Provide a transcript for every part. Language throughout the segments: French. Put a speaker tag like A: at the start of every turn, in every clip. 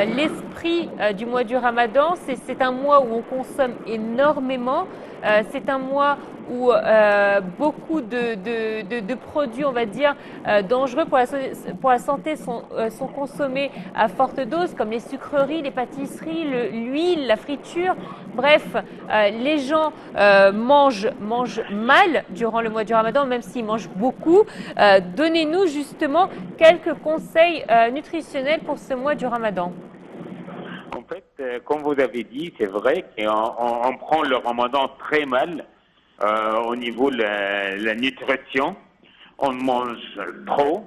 A: l'esprit du mois du Ramadan. C'est un mois où on consomme énormément. C'est un mois où beaucoup de produits, on va dire, dangereux pour la santé sont consommés à forte dose, comme les sucreries, les pâtisseries, l'huile, la friture. Bref, les gens mangent mal durant le mois du Ramadan, même s'ils mangent beaucoup. Donnez-nous justement quelques conseils nutritionnels pour ce mois du Ramadan.
B: En fait, comme vous avez dit, c'est vrai qu'on prend le ramadan très mal au niveau de la nutrition. On mange trop,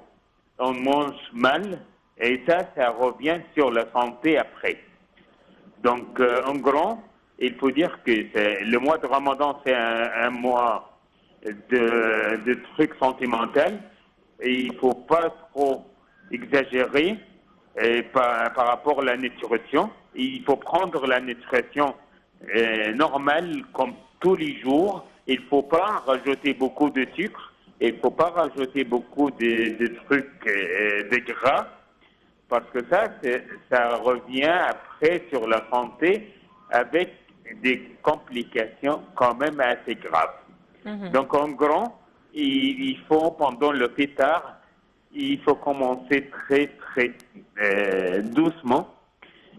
B: on mange mal, et ça revient sur la santé après. Donc, en gros, il faut dire que le mois de ramadan, c'est un mois de trucs sentimentaux, et il ne faut pas trop exagérer par rapport à la nutrition. Il faut prendre la nutrition normale comme tous les jours. Il ne faut pas rajouter beaucoup de sucre. Il ne faut pas rajouter beaucoup de trucs de gras parce que ça revient après sur la santé avec des complications quand même assez graves. Donc en gros, il faut pendant le pétard, il faut commencer très doucement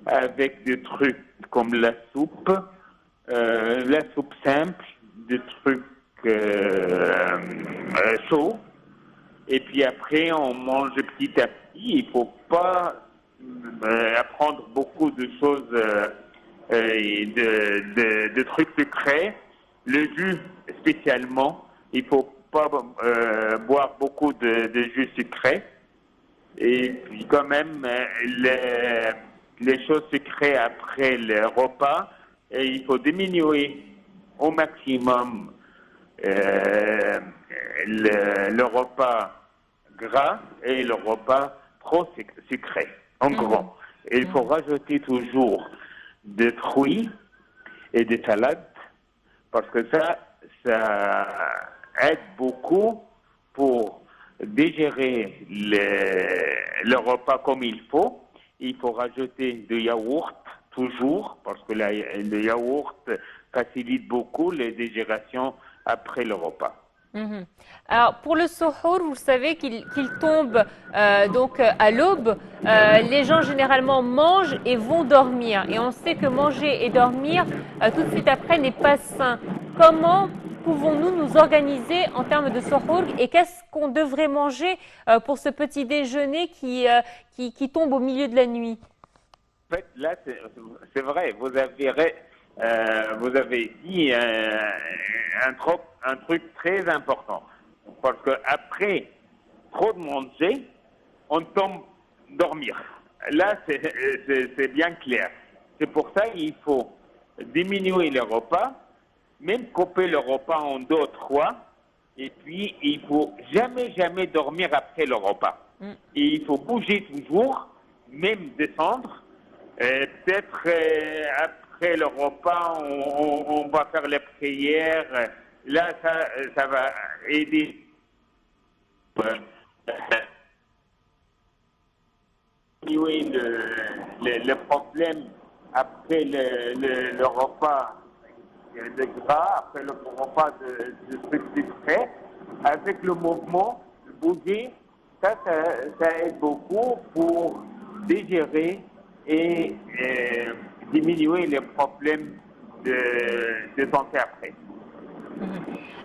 B: avec des trucs comme la soupe simple, des trucs chauds. Et puis après, on mange petit à petit. Il ne faut pas apprendre beaucoup de choses et de trucs sucrés. Le jus spécialement, il ne faut pas boire beaucoup de jus sucrés. Et puis quand même, les choses sucrées après le repas, et il faut diminuer au maximum le repas gras et le repas trop sucré. En gros, il faut rajouter toujours des fruits et des salades parce que ça aide beaucoup pour digérer le repas comme il faut. Il faut rajouter du yaourt toujours parce que le yaourt facilite beaucoup les digérations après le repas.
A: Alors pour le suhour, vous savez qu'il tombe donc à l'aube. Les gens généralement mangent et vont dormir. Et on sait que manger et dormir tout de suite après n'est pas sain. Comment pouvons-nous nous organiser en termes de suhour et qu'est-ce qu'on devrait manger pour ce petit déjeuner qui tombe au milieu de la nuit?
B: En fait, là, c'est vrai, vous avez dit un truc très important. Parce qu'après trop de manger, on tombe dormir. Là, c'est bien clair. C'est pour ça qu'il faut diminuer les repas, même couper le repas en deux, trois, et puis il faut jamais dormir après le repas. Et il faut bouger toujours, même descendre. Peut-être après le repas, on va faire les prières. Là, ça va aider. Diminuer le problème après le repas de gras, après le repas de trucs sucrés. Avec le mouvement, le bouger, ça aide beaucoup pour digérer et diminuer les problèmes de santé après.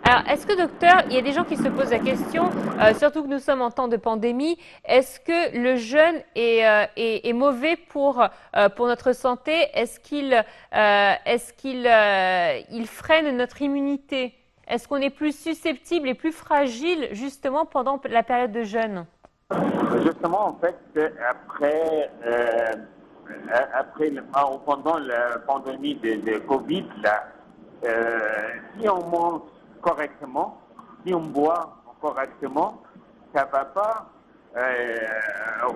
A: Alors, est-ce que, docteur, il y a des gens qui se posent la question, surtout que nous sommes en temps de pandémie, est-ce que le jeûne est mauvais pour notre santé? Est-ce qu'il freine notre immunité? Est-ce qu'on est plus susceptible et plus fragile justement pendant la période de jeûne?
B: Justement, en fait, pendant la pandémie de Covid, là, si on mange correctement, si on boit correctement, ça ne va pas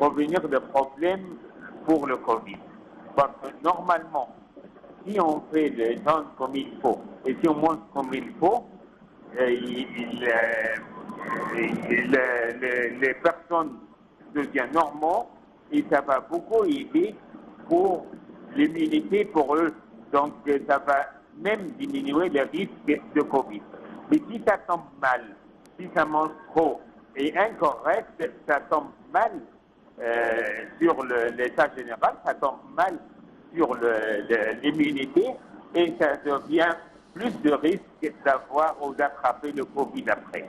B: revenir de problème pour le Covid. Parce que normalement, si on fait les choses comme il faut et si on mange comme il faut, les personnes deviennent normaux et ça va beaucoup aider pour l'immunité pour eux. Donc, ça va même diminuer le risque de Covid. Mais si ça tombe mal, si ça mange trop et incorrect, ça tombe mal sur l'état général, ça tombe mal sur l'immunité et ça devient plus de risque d'avoir ou d'attraper le Covid après.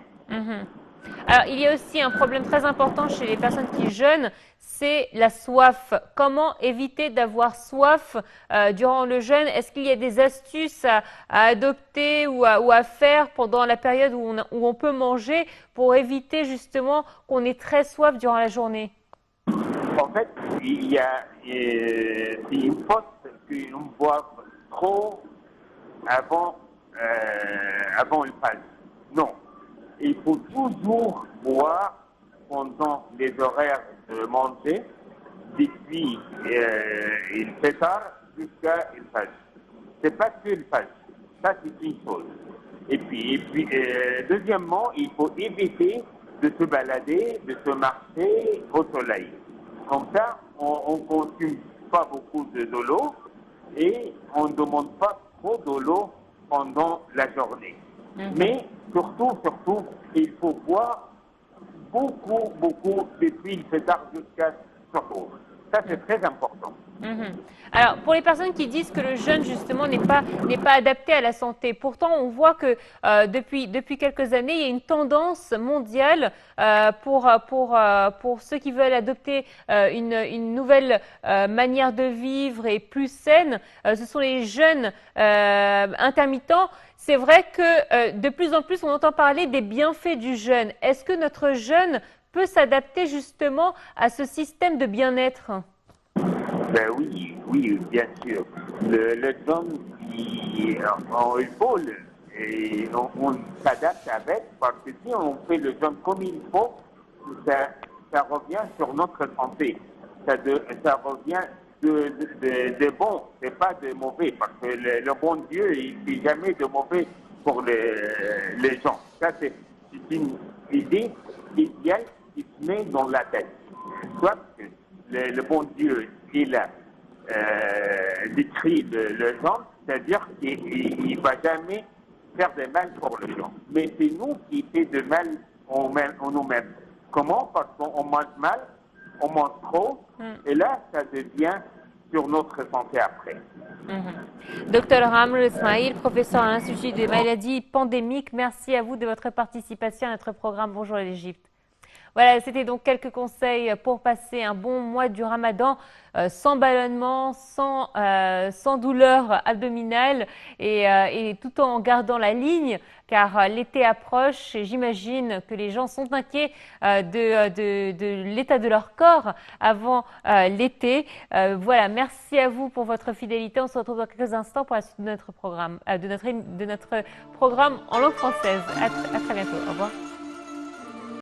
A: Alors, il y a aussi un problème très important chez les personnes qui jeûnent, c'est la soif. Comment éviter d'avoir soif durant le jeûne? Est-ce qu'il y a des astuces à adopter ou à faire pendant la période où on peut manger pour éviter justement qu'on ait très soif durant la journée?
B: En fait, c'est une faute qu'on boive trop avant le Pâques. Non. Il faut toujours boire pendant les horaires de manger, depuis il fait tard jusqu'à le Pâques. C'est pas que le Pâques. Ça, c'est une chose. Et puis deuxièmement, il faut éviter de se balader, de se marcher au soleil. Comme ça, on ne consomme pas beaucoup de l'eau et on ne demande pas trop de l'eau pendant la journée. Mais surtout, il faut boire beaucoup depuis le pétard jusqu'à ce jour. Ça, c'est très important.
A: Alors, pour les personnes qui disent que le jeûne, justement, n'est pas adapté à la santé, pourtant, on voit que depuis quelques années, il y a une tendance mondiale pour ceux qui veulent adopter une nouvelle manière de vivre et plus saine. Ce sont les jeûnes intermittents. C'est vrai que de plus en plus, on entend parler des bienfaits du jeûne. Est-ce que notre jeûne peut s'adapter justement à ce système de bien-être?
B: Ben oui, bien sûr. Le jeûne, il faut et on s'adapte avec, parce que si on fait le jeûne comme il faut, ça revient sur notre santé. Ça revient de bon, c'est pas de mauvais, parce que le bon Dieu, il ne fait jamais de mauvais pour les gens. Ça, c'est une idée idéale qui se met dans la tête. Soit que le bon Dieu, il a décrit le gens, c'est-à-dire qu'il ne va jamais faire de mal pour les gens. Mais c'est nous qui fait de mal en nous-mêmes. Comment? Parce qu'on mange mal, on mange trop, et là, ça devient sur notre santé après.
A: Docteur Amr Ismail, professeur à l'Institut des maladies pandémiques, merci à vous de votre participation à notre programme Bonjour l'Égypte. Voilà, c'était donc quelques conseils pour passer un bon mois du Ramadan sans ballonnement, sans douleur abdominale et tout en gardant la ligne, car l'été approche et j'imagine que les gens sont inquiets de l'état de leur corps avant l'été. Voilà, merci à vous pour votre fidélité. On se retrouve dans quelques instants pour la suite de notre programme, de notre programme en langue française. À très bientôt. Au revoir.